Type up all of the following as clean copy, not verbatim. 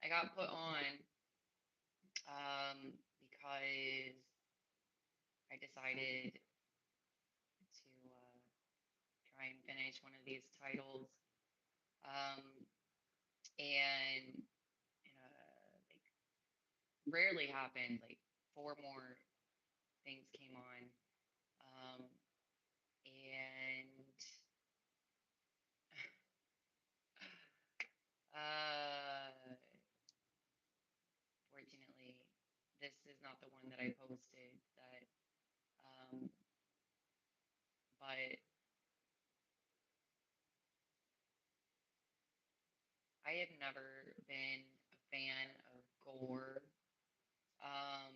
I got put on because I decided to try and finish one of these titles. Um, and like rarely happened. Like four more things came on, and uh, fortunately, this is not the one that I posted. That, um, but I have never been a fan of gore. Um,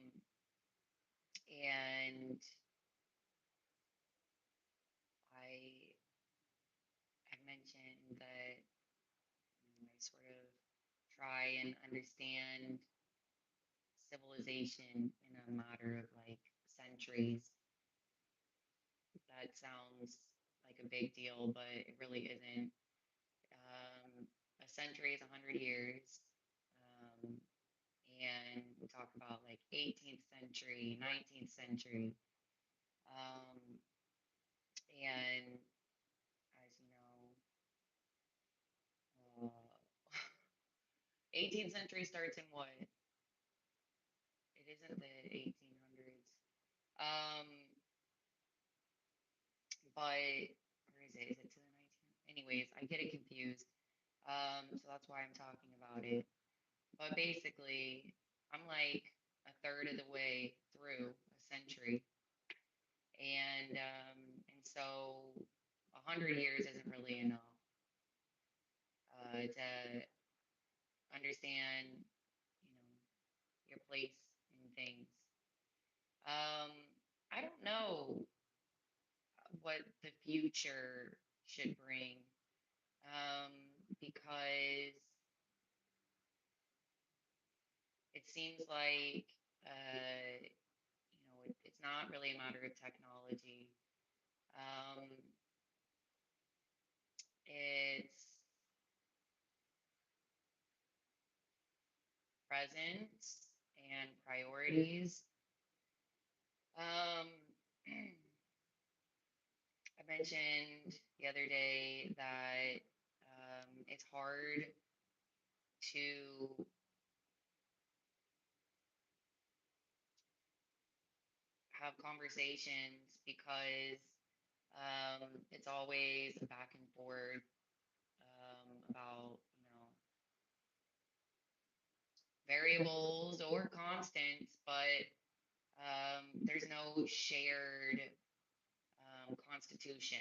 and I I mentioned that I sort of try and understand civilization in a matter of like centuries. That sounds like a big deal, but it really isn't. A century is 100 years. Um, and we talk about like 18th century, 19th century. Um, and as you know, 18th century starts in what? It isn't the 1800s. Um, but where is it? Is it to the 19th? Anyways, I get it confused. So that's why I'm talking about it. But basically, I'm like a third of the way through a century, and so 100 years isn't really enough to understand, you know, your place in things. Um, I don't know what the future should bring, um, because it seems like it's not really a matter of technology. Um, it's presence and priorities. Um, I mentioned the other day that it's hard to have conversations because it's always a back and forth about variables or constants, but there's no shared constitution.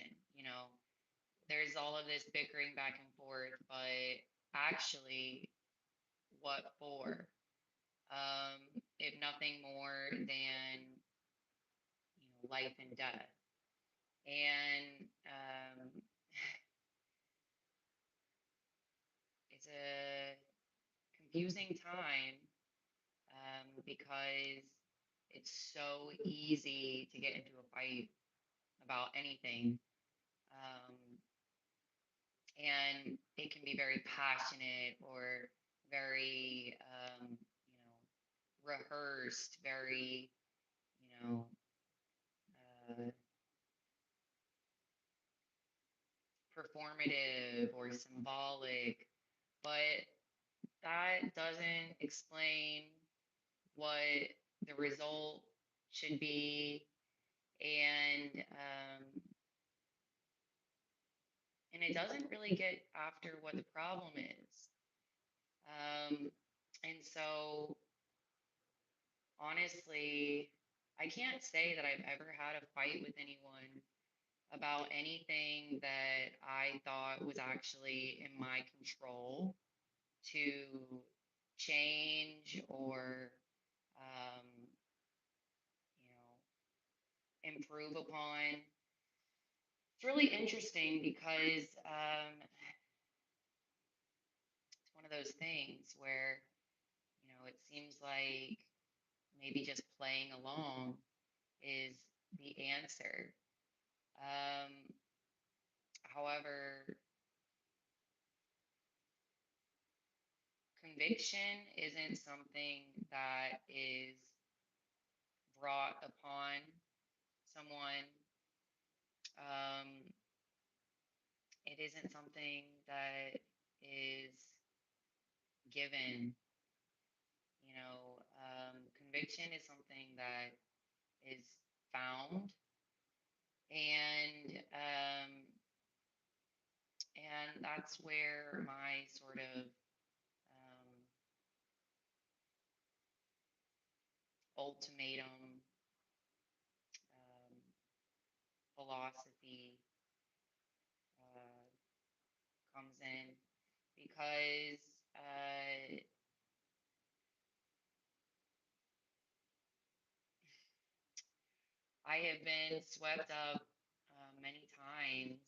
There's all of this bickering back and forth, but actually, what for? If nothing more than life and death. And it's a confusing time because it's so easy to get into a fight about anything. Um, and it can be very passionate or very, rehearsed, very, you know, uh, performative or symbolic, but that doesn't explain what the result should be, and and it doesn't really get after what the problem is. Um, and so, honestly, I can't say that I've ever had a fight with anyone about anything that I thought was actually in my control to change or, um, you know, improve upon. It's really interesting because it's one of those things where, it seems like maybe just playing along is the answer. Um, However, conviction isn't something that is brought upon someone. Um, it isn't something that is given. Conviction is something that is found, and that's where my sort of ultimatum um, philosophy uh, comes in because I have been swept up many times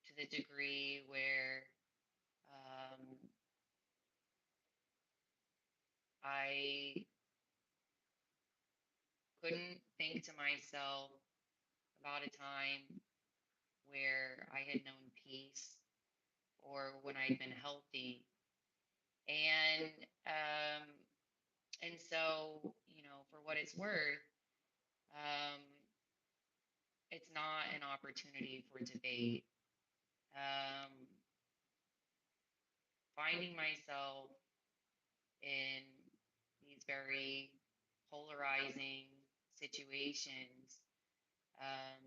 to the degree where um, I couldn't think to myself about a time where I had known peace or when I'd been healthy. And um, and so, for what it's worth, um, it's not an opportunity for debate. Um, Finding myself in these very polarizing situations, um,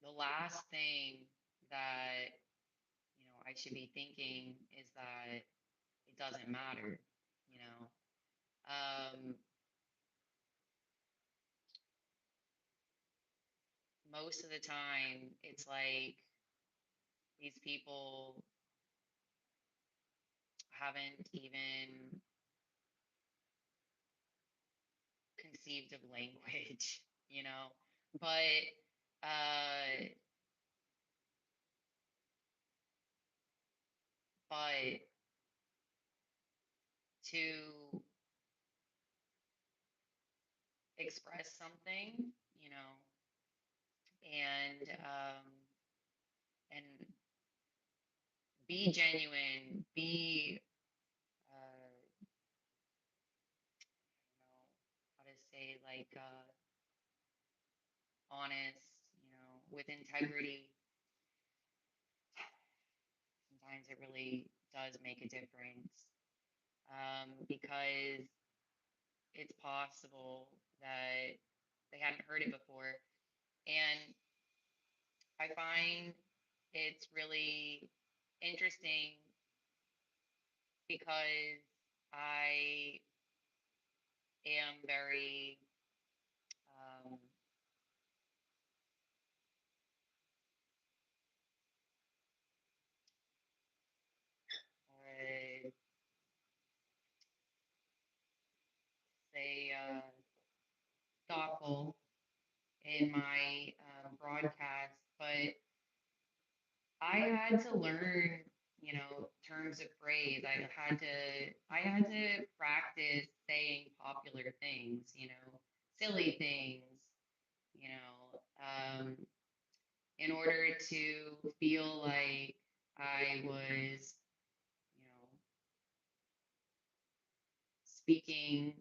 the last thing that I should be thinking is that it doesn't matter. You know, um, Most of the time, it's like these people haven't even conceived of language. you know, but uh, but to express something, and and be genuine, be I don't know how to say, like, honest, with integrity. Sometimes it really does make a difference, because it's possible that they hadn't heard it before. And I find it's really interesting because I am very, um, uh, say, thoughtful in my broadcast, but I had to learn, terms of phrase. I had to practice saying popular things, silly things, you know, in order to feel like I was, you know, speaking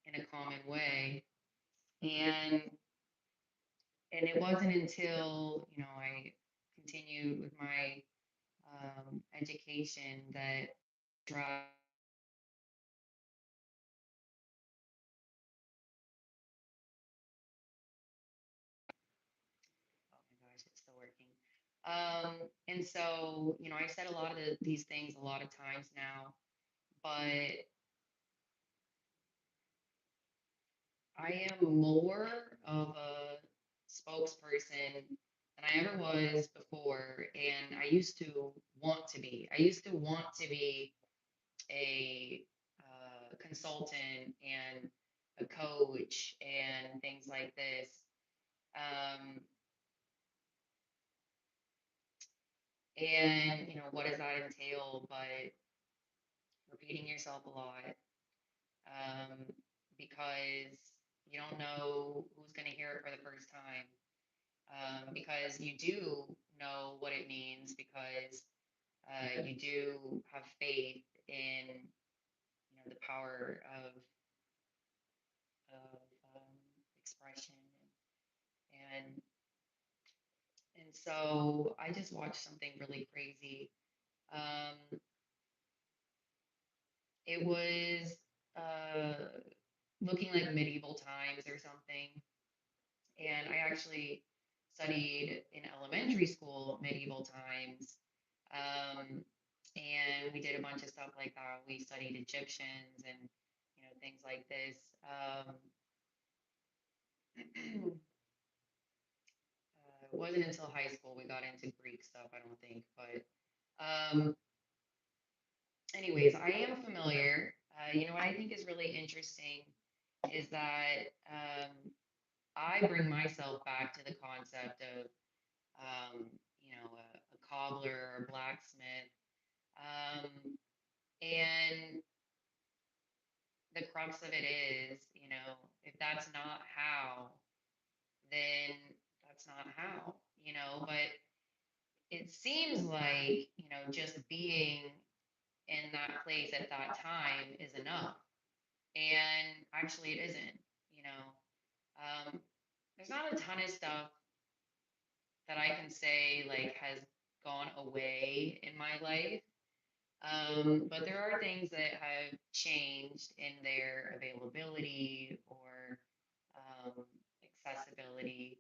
in a common way. And it wasn't until, I continued with my education that drive. Oh my gosh, it's still working. And so, I said a lot of these things a lot of times now, but I am more of a spokesperson than I ever was before. And I used to want to be. I used to want to be a consultant and a coach and things like this. Um, and, what does that entail? But repeating yourself a lot, um, because you don't know who's going to hear it for the first time. Because you do know what it means because you do have faith in the power of expression and and so I just watched something really crazy. Um, it was uh, looking like medieval times or something, and I actually studied in elementary school medieval times. Um, and we did a bunch of stuff like that. We studied Egyptians and things like this. It wasn't until high school we got into Greek stuff, I don't think. But anyways, I am familiar. What I think is really interesting is that I bring myself back to the concept of, um, a cobbler or a blacksmith. Um, and the crux of it is, if that's not how, then that's not how, but it seems like, just being in that place at that time is enough. And actually, it isn't, you know. There's not a ton of stuff that I can say like has gone away in my life. But there are things that have changed in their availability or accessibility,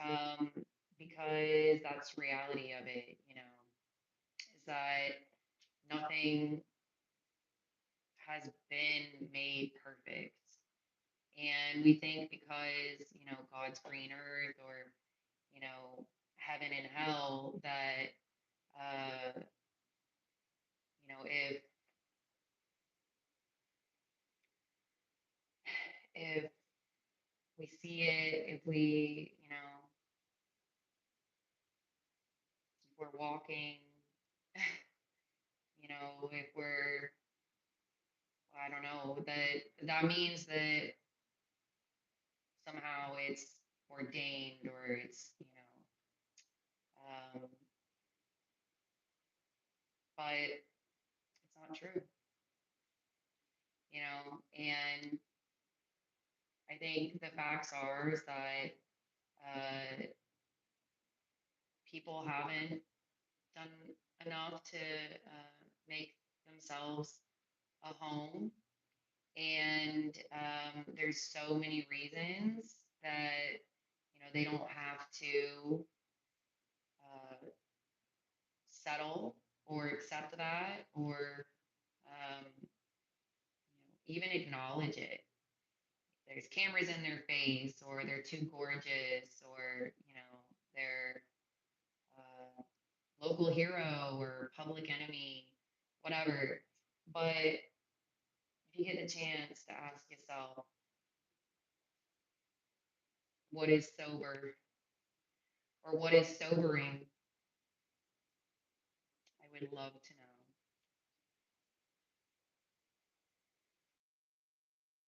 um, because that's reality of it, is that nothing has been made perfect. And we think because, God's green earth or, heaven and hell that, uh, if we see it, if we, if we're walking, if we're, I don't know, that means that somehow it's ordained or it's, but it's not true, and I think the facts are is that people haven't done enough to make themselves a home. And there's so many reasons that, they don't have to settle or accept that or even acknowledge it. There's cameras in their face or they're too gorgeous or, they're local hero or public enemy, whatever. But if you get the chance to ask yourself, what is sober or what is sobering, I would love to know.